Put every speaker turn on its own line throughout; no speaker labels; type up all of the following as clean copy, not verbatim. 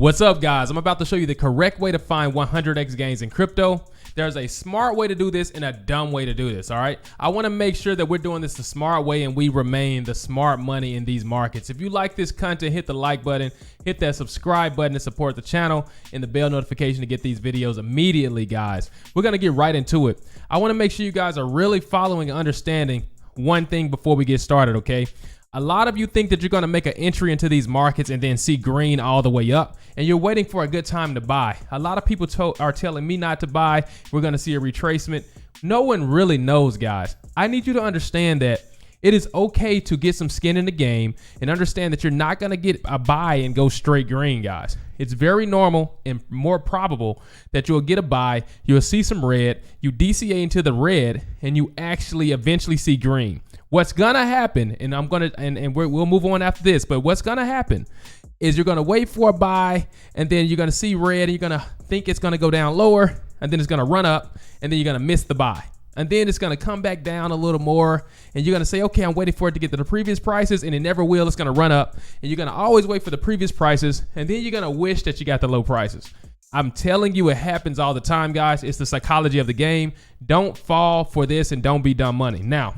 What's up, guys? I'm about to show you the correct way to find 100x gains in crypto. There's a smart way to do this and a dumb way to do this, all right? I want to make sure that we're doing this the smart way and we remain the smart money in these markets. If you like this content, hit the like button, hit that subscribe button to support the channel, and the bell notification to get these videos immediately, guys. We're going to get right into it. I want to make sure you guys are really following and understanding one thing before we get started, okay? A lot of you think that you're going to make an entry into these markets and then see green all the way up, and you're waiting for a good time to buy. A lot of people are telling me not to buy. We're going to see a retracement. No one really knows, guys. I need you to understand that it is okay to get some skin in the game and understand that you're not going to get a buy and go straight green, guys. It's very normal and more probable that you'll get a buy, you'll see some red, you DCA into the red, and you actually eventually see green. What's gonna happen, and we'll move on after this, but what's gonna happen is you're gonna wait for a buy, and then you're gonna see red, and you're gonna think it's gonna go down lower, and then it's gonna run up, and then you're gonna miss the buy. And then it's gonna come back down a little more, and you're gonna say, okay, I'm waiting for it to get to the previous prices, and it never will. It's gonna run up, and you're gonna always wait for the previous prices, and then you're gonna wish that you got the low prices. I'm telling you, it happens all the time, guys. It's the psychology of the game. Don't fall for this, and don't be dumb money. Now,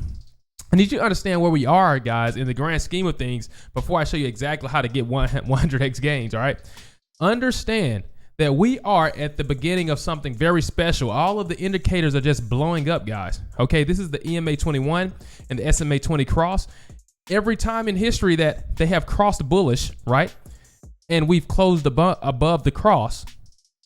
I need you to understand where we are, guys, in the grand scheme of things before I show you exactly how to get 100x gains, all right? Understand that we are at the beginning of something very special. All of the indicators are just blowing up, guys. Okay, this is the EMA 21 and the SMA 20 cross. Every time in history that they have crossed bullish, right, and we've closed above the cross,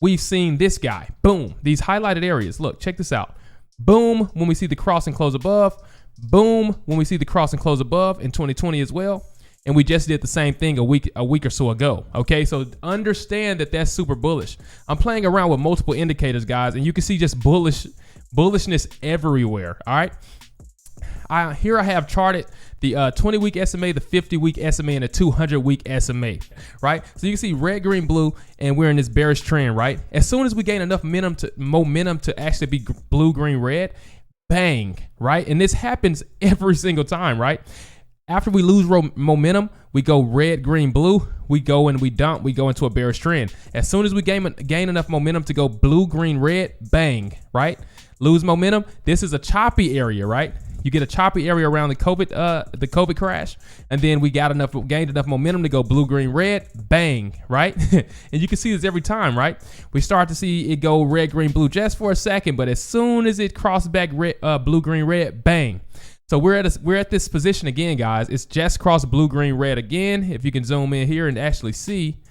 we've seen this guy, boom, these highlighted areas. Look, check this out. Boom, when we see the cross and close above. Boom, when we see the cross and close above in 2020 as well. And we just did the same thing a week or so ago. Okay, so understand that that's super bullish. I'm playing around with multiple indicators, guys, and you can see just bullishness everywhere. All right. Here I have charted the 20-week SMA, the 50-week SMA, and the 200-week SMA, right? So you can see red, green, blue, and we're in this bearish trend, right? As soon as we gain enough momentum to actually be blue, green, red, bang, right? And this happens every single time, right? After we lose momentum, we go red, green, blue. We go and we dump. We go into a bearish trend. As soon as we gain enough momentum to go blue, green, red, bang, right? Lose momentum. This is a choppy area, right? You get a choppy area around the COVID crash, and then we gained enough momentum to go blue, green, red, bang, right? And you can see this every time, right? We start to see it go red, green, blue just for a second, but as soon as it crosses back red, blue, green, red, bang. So we're at this position again, guys. It's just crossed blue, green, red again. If you can zoom in here and actually see,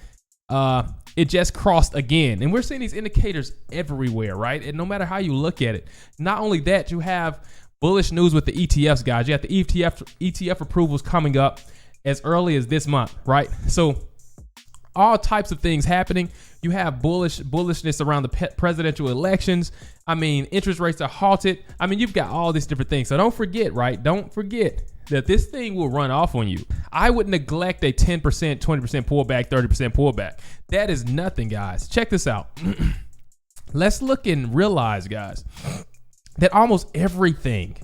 it just crossed again, and we're seeing these indicators everywhere, right? And no matter how you look at it, not only that, you have bullish news with the ETFs, guys. You have the ETF approvals coming up as early as this month, right? So all types of things happening. You have bullishness around the presidential elections. I mean, interest rates are halted. I mean, you've got all these different things. So don't forget, right? Don't forget that this thing will run off on you. I would neglect a 10%, 20% pullback, 30% pullback. That is nothing, guys. Check this out. Let's look and realize, guys, that almost everything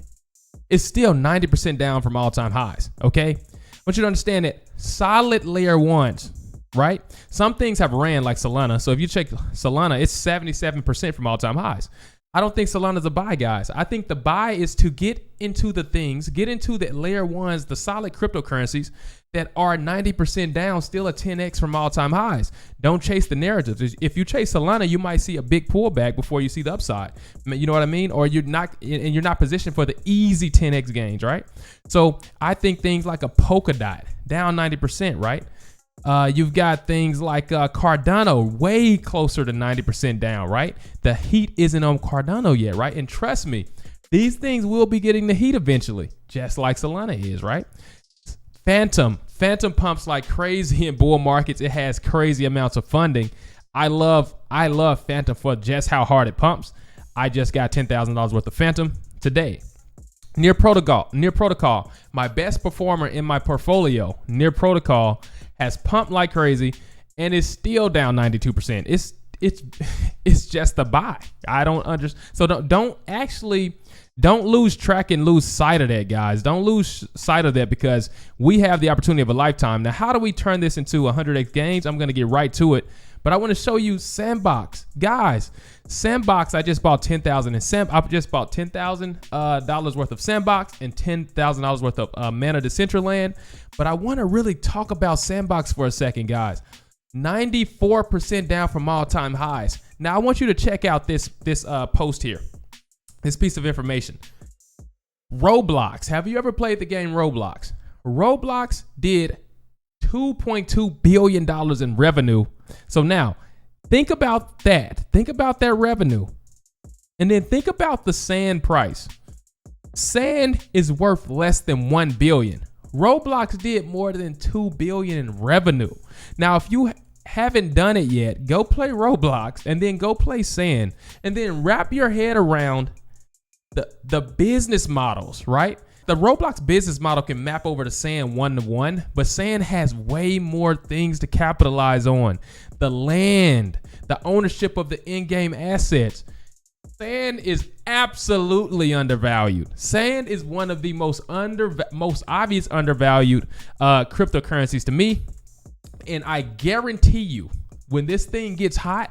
is still 90% down from all-time highs, okay? I want you to understand that solid layer ones, right? Some things have ran like Solana. So if you check Solana, it's 77% from all-time highs. I don't think Solana's a buy, guys. I think the buy is to get into the layer ones, the solid cryptocurrencies that are 90% down, still a 10x from all-time highs. Don't chase the narratives. If you chase Solana, you might see a big pullback before you see the upside. You know what I mean? Or you're not positioned for the easy 10x gains, right? So I think things like a Polkadot down 90%, right? You've got things like Cardano way closer to 90% down, right? The heat isn't on Cardano yet, right? And trust me, these things will be getting the heat eventually, just like Solana is, right? Phantom pumps like crazy in bull markets. It has crazy amounts of funding. I love Phantom for just how hard it pumps. I just got $10,000 worth of Phantom today. Near Protocol, my best performer in my portfolio, Near Protocol, has pumped like crazy and is still down 92%. It's just a buy. I don't understand. So don't lose track and lose sight of that, guys. Don't lose sight of that because we have the opportunity of a lifetime. Now, how do we turn this into 100x gains? I'm going to get right to it. But I want to show you Sandbox. Guys, Sandbox, I just bought 10,000 in I just bought $10,000 worth of Sandbox and $10,000 worth of Mana Decentraland. But I want to really talk about Sandbox for a second, guys. 94% down from all-time highs. Now I want you to check out this post here, this piece of information. Roblox. Have you ever played the game Roblox? Roblox did $2.2 billion in revenue. So now think about that. Think about that revenue. And then think about the Sand price. Sand is worth less than 1 billion. Roblox did more than 2 billion in revenue. Now, if you haven't done it yet, go play Roblox and then go play Sand and then wrap your head around the business models, right? The Roblox business model can map over to Sand 1-to-1, but Sand has way more things to capitalize on. The land, the ownership of the in-game assets. Sand is absolutely undervalued. Sand is one of the most obvious undervalued cryptocurrencies to me. And I guarantee you, when this thing gets hot,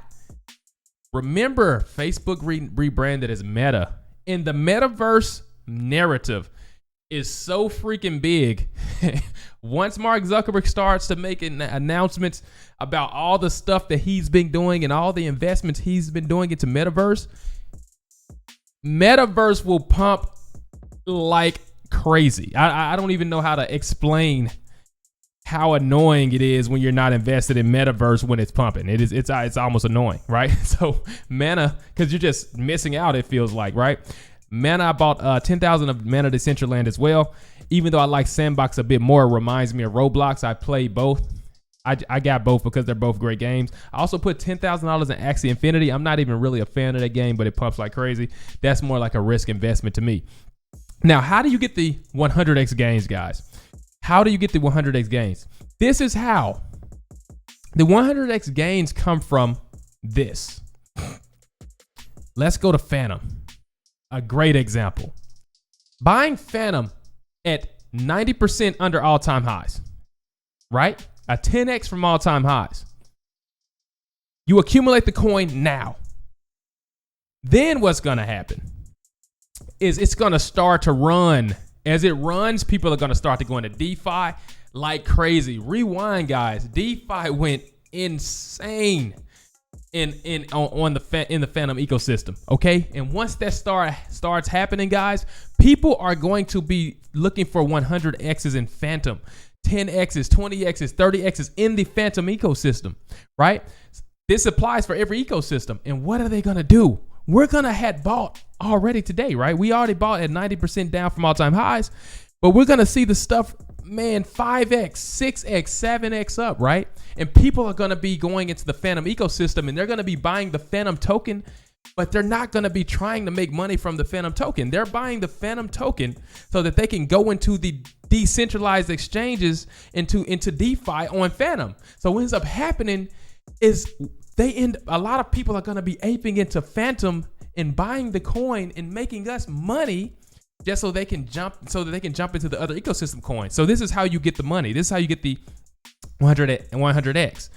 remember Facebook rebranded as Meta. And the metaverse narrative is so freaking big. Once Mark Zuckerberg starts to make announcements about all the stuff that he's been doing and all the investments he's been doing into metaverse will pump like crazy. I don't even know how to explain how annoying it is when you're not invested in metaverse when it's pumping. It's almost annoying, right? So Mana, because you're just missing out, it feels like, right? Mana, I bought 10,000 of Mana Decentraland as well. Even though I like Sandbox a bit more, it reminds me of Roblox. I play both. I got both because they're both great games. I also put $10,000 in Axie Infinity. I'm not even really a fan of that game, but it pumps like crazy. That's more like a risk investment to me. Now, how do you get the 100x gains, guys? How do you get the 100x gains? This is how. The 100x gains come from this. Let's go to Phantom. A great example. Buying Phantom at 90% under all-time highs, right? A 10x from all-time highs. You accumulate the coin now. Then what's going to happen is it's going to start to run. As it runs, people are going to start to go into DeFi like crazy. Rewind, guys. DeFi went insane in the Phantom ecosystem, okay? And once that starts happening, guys, people are going to be looking for 100x's in Phantom, 10x's, 20x's, 30x's in the Phantom ecosystem, right? This applies for every ecosystem. And what are they going to do? We're going to have bought already today, right? We already bought at 90% down from all-time highs, but we're going to see the stuff, man, 5x, 6x, 7x up, right? And people are going to be going into the Phantom ecosystem and they're going to be buying the Phantom token, but they're not going to be trying to make money from the Phantom token. They're buying the Phantom token so that they can go into the decentralized exchanges into DeFi on Phantom. So what ends up happening is a lot of people are going to be aping into Phantom and buying the coin and making us money just so they can jump into the other ecosystem coins. So this is how you get the money. This is how you get the 100x.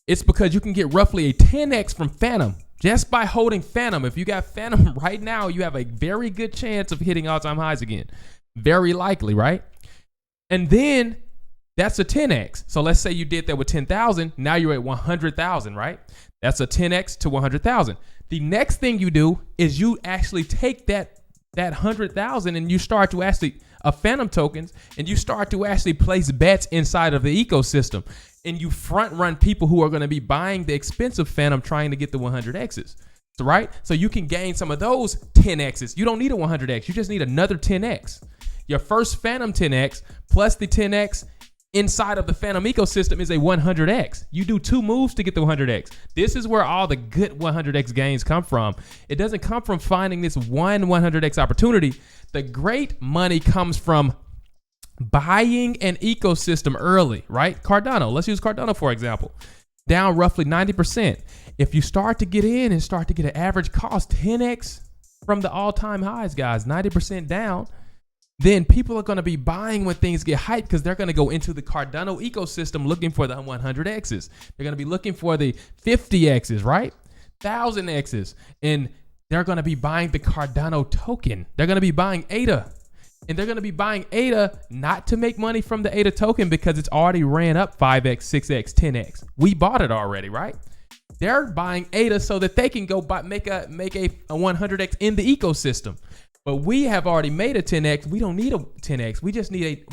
It's because you can get roughly a 10x from Phantom just by holding Phantom. If you got Phantom right now, you have a very good chance of hitting all-time highs again. Very likely, right? And then that's a 10x. So let's say you did that with 10,000. Now you're at 100,000, right? That's a 10x to 100,000. The next thing you do is you actually take that 100,000 and you start to actually Phantom tokens and you start to actually place bets inside of the ecosystem, and you front run people who are going to be buying the expensive Phantom trying to get the 100x's, right? So you can gain some of those 10x's. You don't need a 100x. You just need another 10x. Your first Phantom 10x plus the 10x inside of the Phantom ecosystem is a 100x. You do 2 moves to get the 100x. This is where all the good 100x gains come from. It doesn't come from finding this one 100x opportunity. The great money comes from buying an ecosystem early, right? Cardano, let's use Cardano for example. Down roughly 90%. If you start to get in and start to get an average cost 10x from the all-time highs, guys, 90% down, then people are going to be buying when things get hyped because they're going to go into the Cardano ecosystem looking for the 100Xs. They're going to be looking for the 50Xs, right? 1000Xs. And they're going to be buying the Cardano token. They're going to be buying ADA. And they're going to be buying ADA not to make money from the ADA token because it's already ran up 5X, 6X, 10X. We bought it already, right? They're buying ADA so that they can go make a 100X in the ecosystem. But we have already made a 10X. We don't need a 10X. We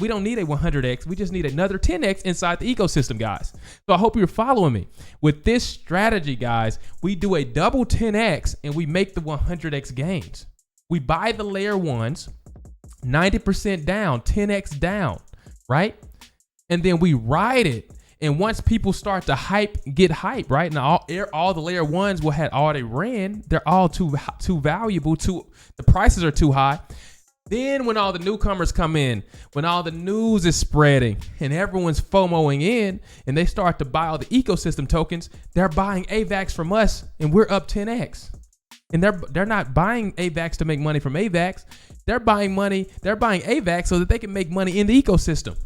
don't need a 100X. We just need another 10X inside the ecosystem, guys. So I hope you're following me. With this strategy, guys, we do a double 10X and we make the 100X gains. We buy the layer ones, 90% down, 10X down, right? And then we ride it. And once people start to get hype, right? Now all the layer ones had already ran. They're all too valuable. The prices are too high. Then when all the newcomers come in, when all the news is spreading and everyone's FOMOing in and they start to buy all the ecosystem tokens, they're buying AVAX from us and we're up 10X. And they're not buying AVAX to make money from AVAX. They're buying AVAX so that they can make money in the ecosystem.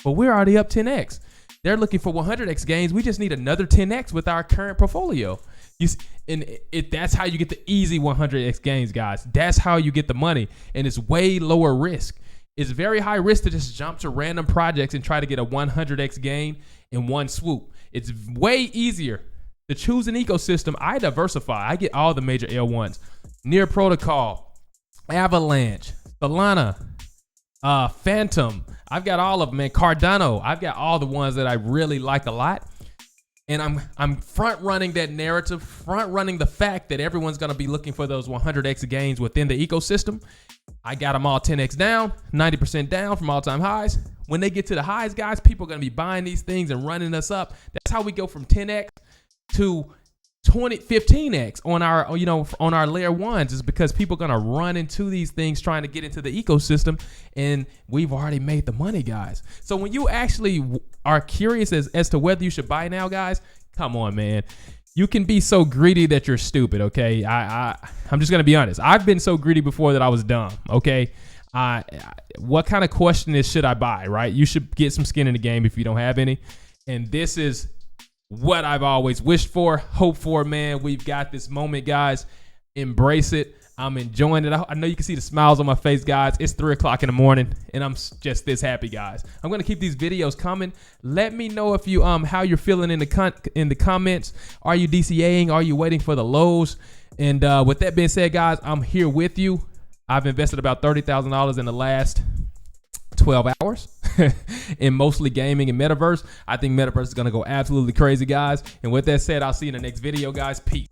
But we're already up 10X. They're looking for 100X gains. We just need another 10X with our current portfolio. That's how you get the easy 100X gains, guys. That's how you get the money. And it's way lower risk. It's very high risk to just jump to random projects and try to get a 100X gain in one swoop. It's way easier to choose an ecosystem. I diversify. I get all the major L1s. Near Protocol, Avalanche, Solana, Phantom. I've got all of them, man. Cardano. I've got all the ones that I really like a lot. And I'm front running that narrative, front running the fact that everyone's going to be looking for those 100X gains within the ecosystem. I got them all 10X down, 90% down from all-time highs. When they get to the highs, guys, people are going to be buying these things and running us up. That's how we go from 10X to 15X on our layer ones, is because people are going to run into these things trying to get into the ecosystem, and we've already made the money, guys. So when you actually are curious as to whether you should buy now, guys, come on, man. You can be so greedy that you're stupid, okay? I'm just going to be honest. I've been so greedy before that I was dumb, okay? What kind of question is, should I buy, right? You should get some skin in the game if you don't have any. And this is what I've always wished for, hoped for, man. We've got this moment, guys. Embrace it. I'm enjoying it. I know you can see the smiles on my face, guys. It's 3 o'clock in the morning, and I'm just this happy, guys. I'm gonna keep these videos coming. Let me know if you how you're feeling in the comments. Are you DCAing? Are you waiting for the lows? And with that being said, guys, I'm here with you. I've invested about $30,000 in the last 12 hours in mostly gaming and metaverse. I think metaverse is going to go absolutely crazy, guys. And with that said, I'll see you in the next video, guys. Peace.